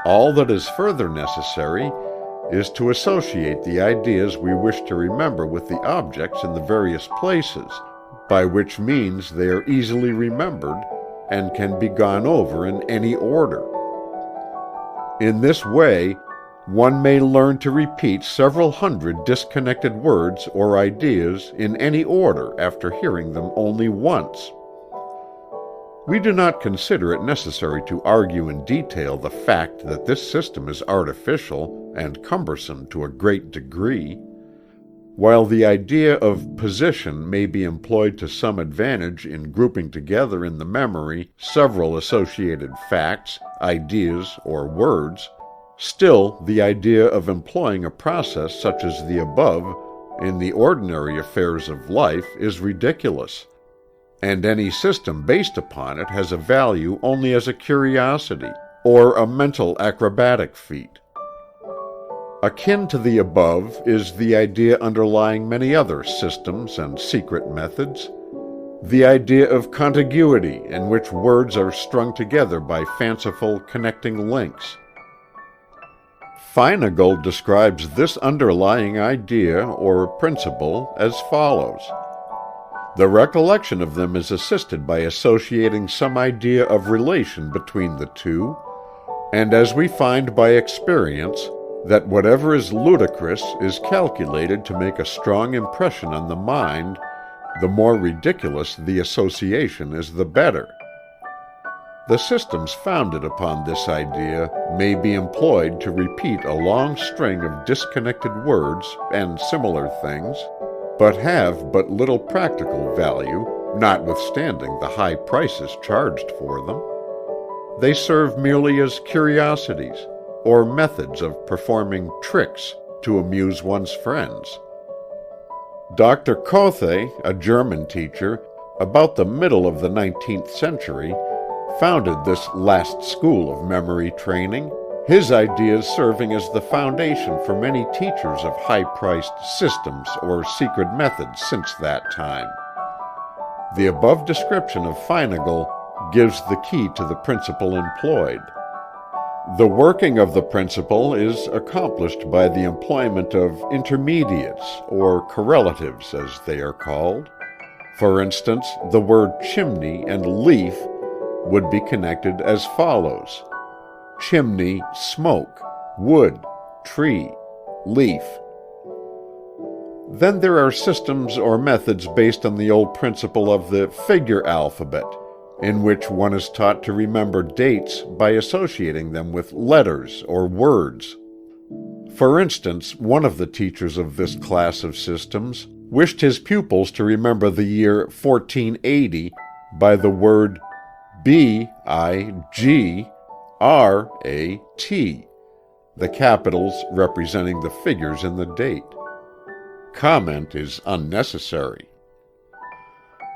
All that is further necessary is to associate the ideas we wish to remember with the objects in the various places, by which means they are easily remembered and can be gone over in any order. In this way, one may learn to repeat several hundred disconnected words or ideas in any order after hearing them only once. We do not consider it necessary to argue in detail the fact that this system is artificial and cumbersome to a great degree. While the idea of position may be employed to some advantage in grouping together in the memory several associated facts, ideas, or words, still the idea of employing a process such as the above in the ordinary affairs of life is ridiculous, and any system based upon it has a value only as a curiosity, or a mental acrobatic feat. Akin to the above is the idea underlying many other systems and secret methods. The idea of contiguity, in which words are strung together by fanciful connecting links. Feinagle describes this underlying idea or principle as follows. The recollection of them is assisted by associating some idea of relation between the two, and as we find by experience, that whatever is ludicrous is calculated to make a strong impression on the mind, the more ridiculous the association is the better. The systems founded upon this idea may be employed to repeat a long string of disconnected words and similar things, but have but little practical value, notwithstanding the high prices charged for them. They serve merely as curiosities, or methods of performing tricks to amuse one's friends. Dr. Kothe, a German teacher, about the middle of the 19th century, founded this last school of memory training, his ideas serving as the foundation for many teachers of high-priced systems or secret methods since that time. The above description of Feinagle gives the key to the principle employed. The working of the principle is accomplished by the employment of intermediates, or correlatives as they are called. For instance, the word chimney and leaf would be connected as follows: chimney, smoke; wood, tree; leaf. Then there are systems or methods based on the old principle of the figure alphabet, in which one is taught to remember dates by associating them with letters or words. For instance, one of the teachers of this class of systems wished his pupils to remember the year 1480 by the word BIGRAT, the capitals representing the figures in the date. Comment is unnecessary.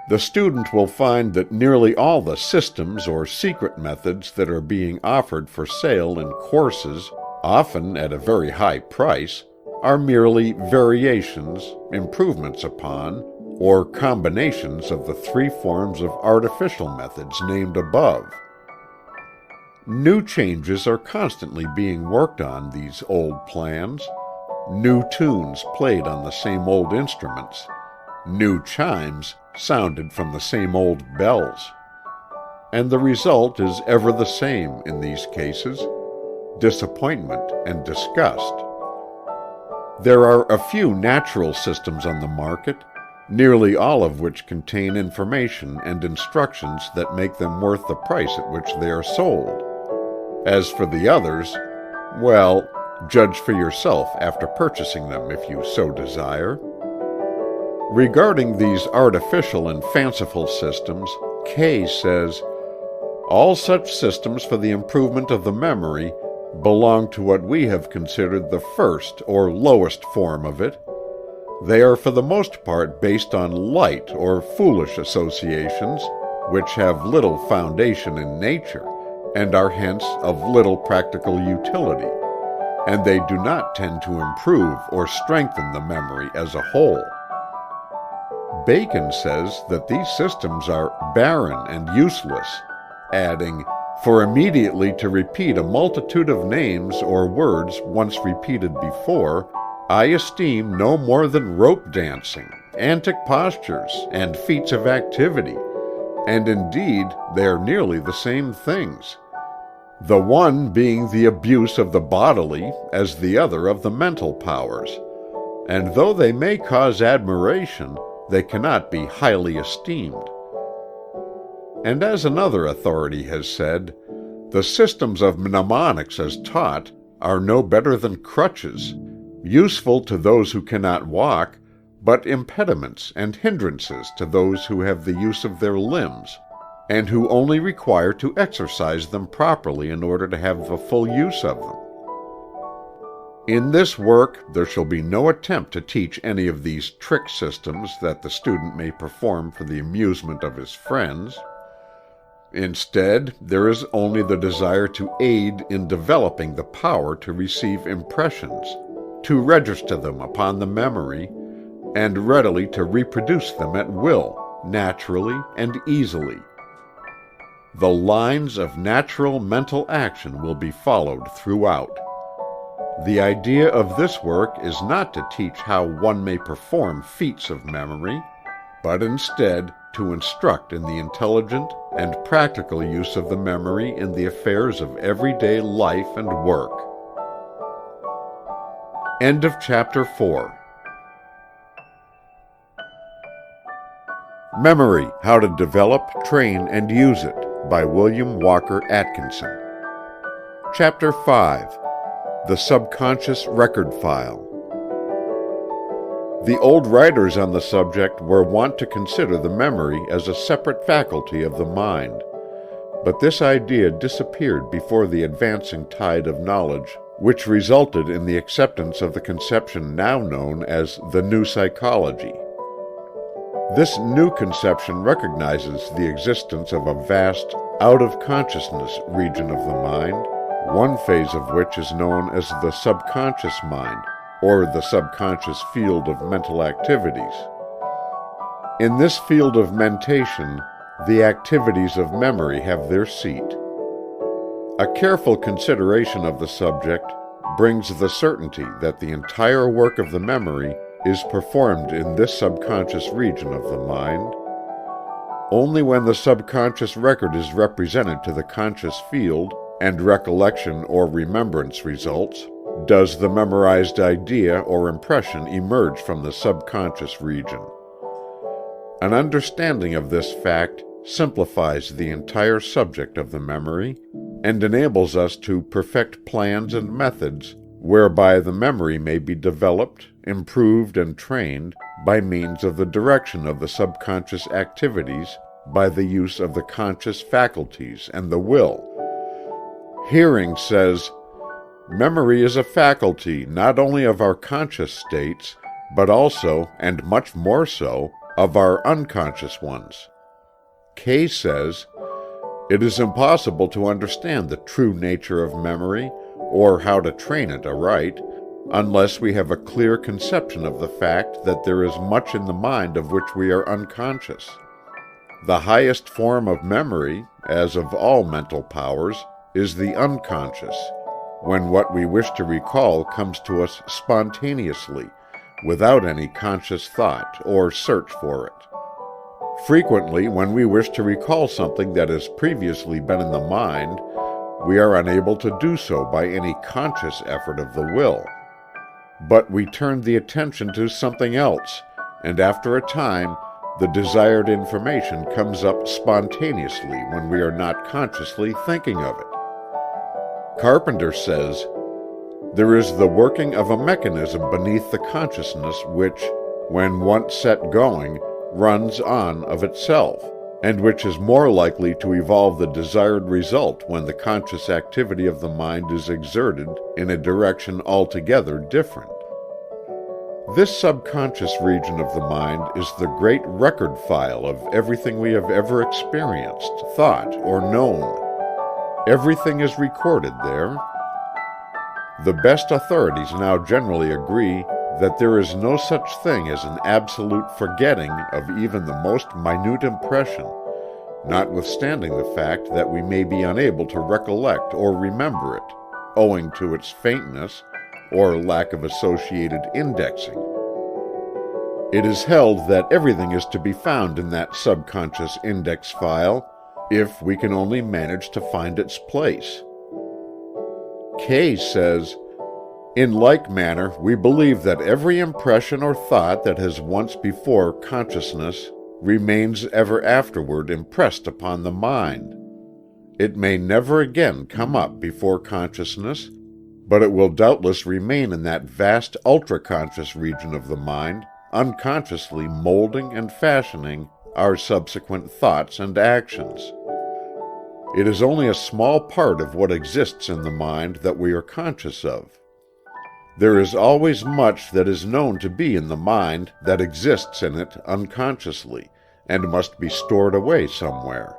The student will find that nearly all the systems or secret methods that are being offered for sale in courses, often at a very high price, are merely variations, improvements upon, or combinations of the three forms of artificial methods named above. New changes are constantly being worked on these old plans, new tunes played on the same old instruments, new chimes sounded from the same old bells. And the result is ever the same in these cases: disappointment and disgust. There are a few natural systems on the market, nearly all of which contain information and instructions that make them worth the price at which they are sold. As for the others, well, judge for yourself after purchasing them if you so desire. Regarding these artificial and fanciful systems, Kay says, "All such systems for the improvement of the memory belong to what we have considered the first or lowest form of it. They are for the most part based on light or foolish associations, which have little foundation in nature, and are hence of little practical utility, and they do not tend to improve or strengthen the memory as a whole." Bacon says that these systems are barren and useless, adding, "For immediately to repeat a multitude of names or words once repeated before, I esteem no more than rope dancing, antic postures, and feats of activity, and indeed they are nearly the same things, the one being the abuse of the bodily as the other of the mental powers, and though they may cause admiration, they cannot be highly esteemed." And as another authority has said, "The systems of mnemonics as taught are no better than crutches, useful to those who cannot walk, but impediments and hindrances to those who have the use of their limbs, and who only require to exercise them properly in order to have the full use of them." In this work there shall be no attempt to teach any of these trick systems that the student may perform for the amusement of his friends. Instead, there is only the desire to aid in developing the power to receive impressions, to register them upon the memory, and readily to reproduce them at will, naturally and easily. The lines of natural mental action will be followed throughout. The idea of this work is not to teach how one may perform feats of memory, but instead to instruct in the intelligent and practical use of the memory in the affairs of everyday life and work. End of Chapter 4. Memory: How to Develop, Train, and Use It by William Walker Atkinson. Chapter 5. The Subconscious Record File. The old writers on the subject were wont to consider the memory as a separate faculty of the mind, but this idea disappeared before the advancing tide of knowledge which resulted in the acceptance of the conception now known as the New Psychology. This new conception recognizes the existence of a vast, out-of-consciousness region of the mind, one phase of which is known as the subconscious mind, or the subconscious field of mental activities. In this field of mentation, the activities of memory have their seat. A careful consideration of the subject brings the certainty that the entire work of the memory is performed in this subconscious region of the mind. Only when the subconscious record is represented to the conscious field and recollection or remembrance results, does the memorized idea or impression emerge from the subconscious region. An understanding of this fact simplifies the entire subject of the memory and enables us to perfect plans and methods whereby the memory may be developed, improved, and trained by means of the direction of the subconscious activities by the use of the conscious faculties and the will. Hearing says, "Memory is a faculty not only of our conscious states, but also, and much more so, of our unconscious ones." Kay says, "It is impossible to understand the true nature of memory, or how to train it aright, unless we have a clear conception of the fact that there is much in the mind of which we are unconscious. The highest form of memory, as of all mental powers, is the unconscious, when what we wish to recall comes to us spontaneously, without any conscious thought or search for it. Frequently, when we wish to recall something that has previously been in the mind, we are unable to do so by any conscious effort of the will. But we turn the attention to something else, and after a time, the desired information comes up spontaneously when we are not consciously thinking of it." Carpenter says, "There is the working of a mechanism beneath the consciousness which, when once set going, runs on of itself, and which is more likely to evolve the desired result when the conscious activity of the mind is exerted in a direction altogether different. This subconscious region of the mind is the great record file of everything we have ever experienced, thought, or known. Everything is recorded there. The best authorities now generally agree that there is no such thing as an absolute forgetting of even the most minute impression, notwithstanding the fact that we may be unable to recollect or remember it, owing to its faintness or lack of associated indexing. It is held that everything is to be found in that subconscious index file, if we can only manage to find its place." Kay says, "In like manner, we believe that every impression or thought that has once before consciousness remains ever afterward impressed upon the mind. It may never again come up before consciousness, but it will doubtless remain in that vast ultra-conscious region of the mind, unconsciously molding and fashioning our subsequent thoughts and actions. It is only a small part of what exists in the mind that we are conscious of. There is always much that is known to be in the mind that exists in it unconsciously, and must be stored away somewhere.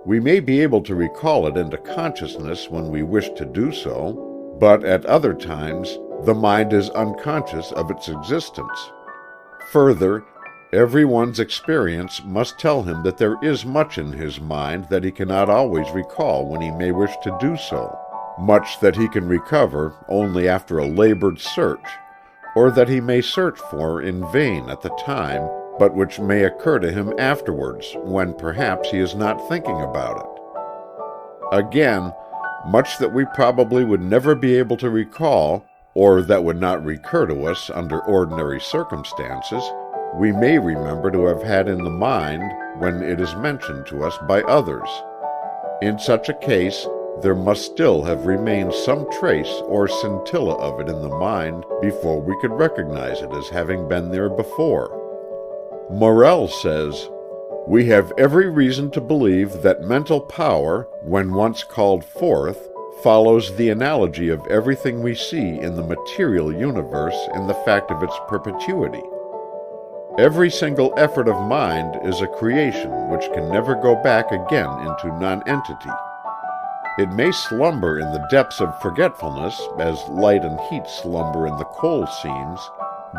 We may be able to recall it into consciousness when we wish to do so, but at other times the mind is unconscious of its existence. Further, everyone's experience must tell him that there is much in his mind that he cannot always recall when he may wish to do so, much that he can recover only after a labored search, or that he may search for in vain at the time, but which may occur to him afterwards, when perhaps he is not thinking about it. Again, much that we probably would never be able to recall, or that would not recur to us under ordinary circumstances, we may remember to have had in the mind when it is mentioned to us by others. In such a case, there must still have remained some trace or scintilla of it in the mind before we could recognize it as having been there before. Morel says, "We have every reason to believe that mental power, when once called forth, follows the analogy of everything we see in the material universe in the fact of its perpetuity. Every single effort of mind is a creation which can never go back again into nonentity. It may slumber in the depths of forgetfulness, as light and heat slumber in the coal seams,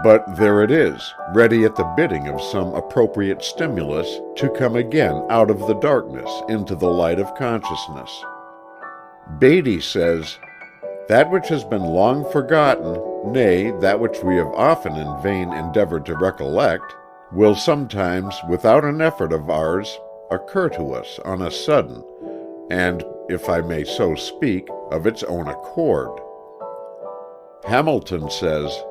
but there it is, ready at the bidding of some appropriate stimulus to come again out of the darkness into the light of consciousness." Beatty says, "That which has been long forgotten, nay, that which we have often in vain endeavored to recollect, will sometimes, without an effort of ours, occur to us on a sudden, and, if I may so speak, of its own accord." Hamilton says,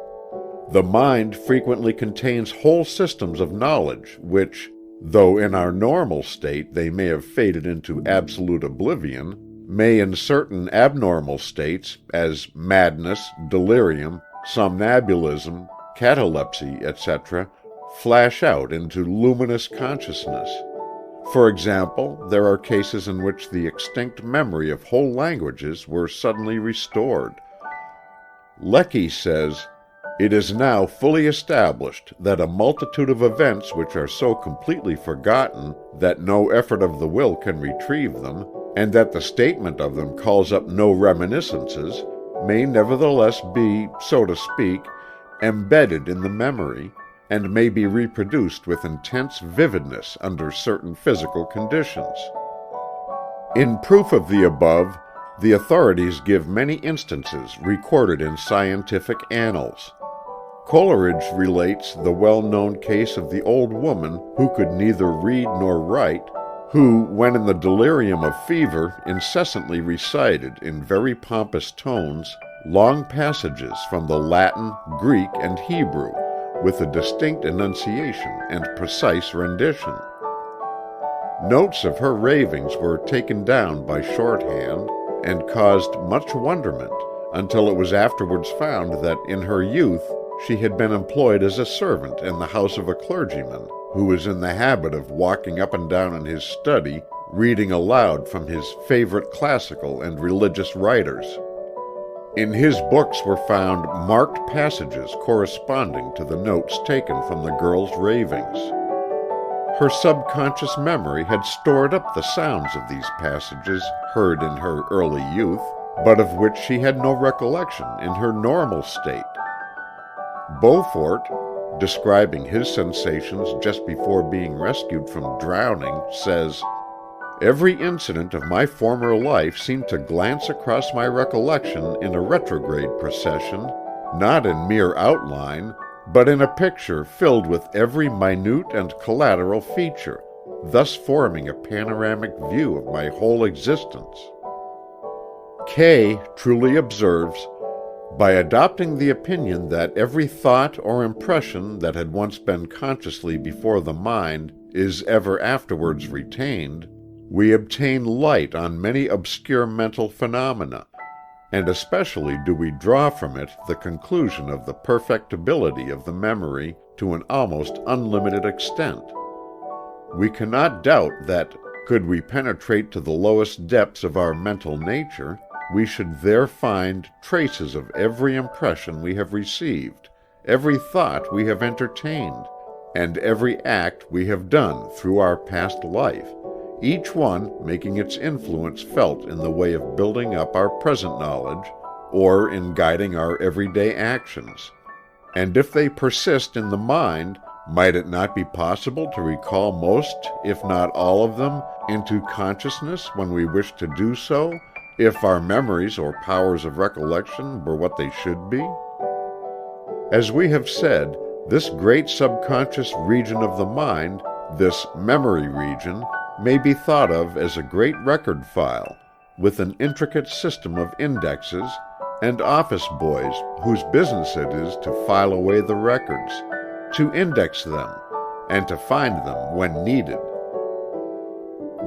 "The mind frequently contains whole systems of knowledge which, though in our normal state they may have faded into absolute oblivion, may in certain abnormal states, as madness, delirium, somnambulism, catalepsy, etc., flash out into luminous consciousness. For example, there are cases in which the extinct memory of whole languages were suddenly restored." Lecky says, "It is now fully established that a multitude of events which are so completely forgotten that no effort of the will can retrieve them, and that the statement of them calls up no reminiscences, may nevertheless be, so to speak, embedded in the memory, and may be reproduced with intense vividness under certain physical conditions." In proof of the above, the authorities give many instances recorded in scientific annals. Coleridge relates the well-known case of the old woman who could neither read nor write, who, when in the delirium of fever, incessantly recited, in very pompous tones, long passages from the Latin, Greek, and Hebrew, with a distinct enunciation and precise rendition. Notes of her ravings were taken down by shorthand, and caused much wonderment, until it was afterwards found that in her youth she had been employed as a servant in the house of a clergyman, who was in the habit of walking up and down in his study, reading aloud from his favorite classical and religious writers. In his books were found marked passages corresponding to the notes taken from the girl's ravings. Her subconscious memory had stored up the sounds of these passages heard in her early youth, but of which she had no recollection in her normal state. Beaufort, describing his sensations just before being rescued from drowning, says, "Every incident of my former life seemed to glance across my recollection in a retrograde procession, not in mere outline, but in a picture filled with every minute and collateral feature, thus forming a panoramic view of my whole existence." Kay truly observes, "By adopting the opinion that every thought or impression that had once been consciously before the mind is ever afterwards retained, we obtain light on many obscure mental phenomena, and especially do we draw from it the conclusion of the perfectibility of the memory to an almost unlimited extent. We cannot doubt that, could we penetrate to the lowest depths of our mental nature, we should there find traces of every impression we have received, every thought we have entertained, and every act we have done through our past life, each one making its influence felt in the way of building up our present knowledge, or in guiding our everyday actions. And if they persist in the mind, might it not be possible to recall most, if not all of them, into consciousness when we wish to do so, if our memories or powers of recollection were what they should be? As we have said, this great subconscious region of the mind, this memory region, may be thought of as a great record file, with an intricate system of indexes and office boys whose business it is to file away the records, to index them, and to find them when needed.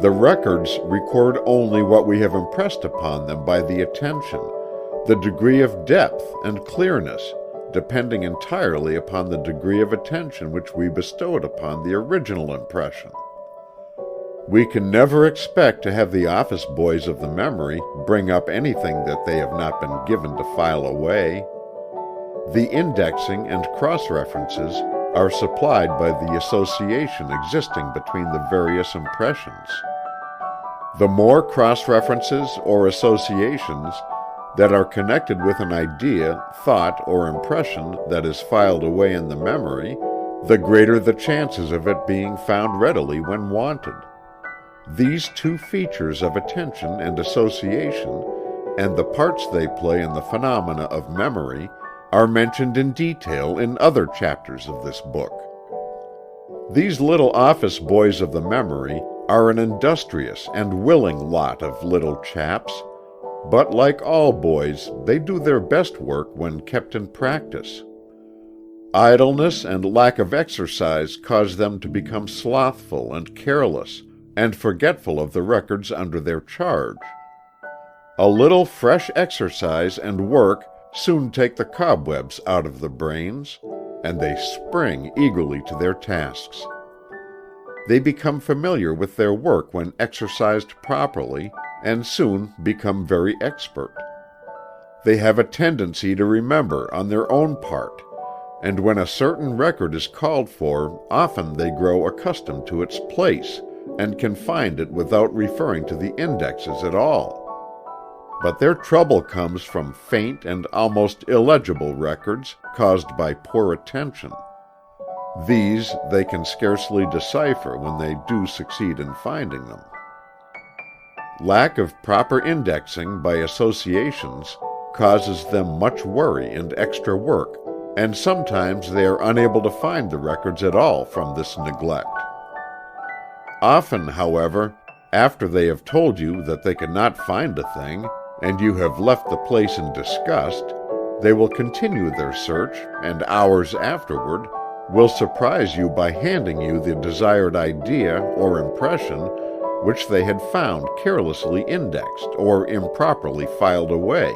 The records record only what we have impressed upon them by the attention, the degree of depth and clearness, depending entirely upon the degree of attention which we bestowed upon the original impression. We can never expect to have the office boys of the memory bring up anything that they have not been given to file away. The indexing and cross-references are supplied by the association existing between the various impressions. The more cross-references or associations that are connected with an idea, thought, or impression that is filed away in the memory, the greater the chances of it being found readily when wanted. These two features of attention and association, and the parts they play in the phenomena of memory, are mentioned in detail in other chapters of this book. These little office boys of the memory are an industrious and willing lot of little chaps, but like all boys, they do their best work when kept in practice. Idleness and lack of exercise cause them to become slothful and careless, and forgetful of the records under their charge. A little fresh exercise and work soon take the cobwebs out of the brains, and they spring eagerly to their tasks. They become familiar with their work when exercised properly, and soon become very expert. They have a tendency to remember on their own part, and when a certain record is called for, often they grow accustomed to its place, and can find it without referring to the indexes at all. But their trouble comes from faint and almost illegible records caused by poor attention. These they can scarcely decipher when they do succeed in finding them. Lack of proper indexing by associations causes them much worry and extra work, and sometimes they are unable to find the records at all from this neglect. Often, however, after they have told you that they cannot find a thing, and you have left the place in disgust, they will continue their search, and hours afterward will surprise you by handing you the desired idea or impression which they had found carelessly indexed or improperly filed away.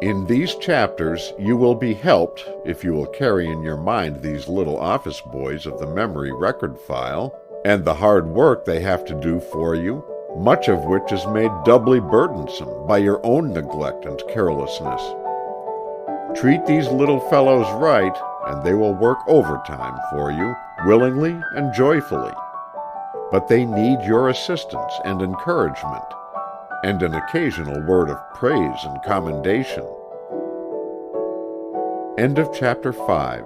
In these chapters you will be helped, if you will carry in your mind these little office boys of the memory record file, and the hard work they have to do for you, much of which is made doubly burdensome by your own neglect and carelessness. Treat these little fellows right, and they will work overtime for you, willingly and joyfully. But they need your assistance and encouragement, and an occasional word of praise and commendation. End of chapter 5.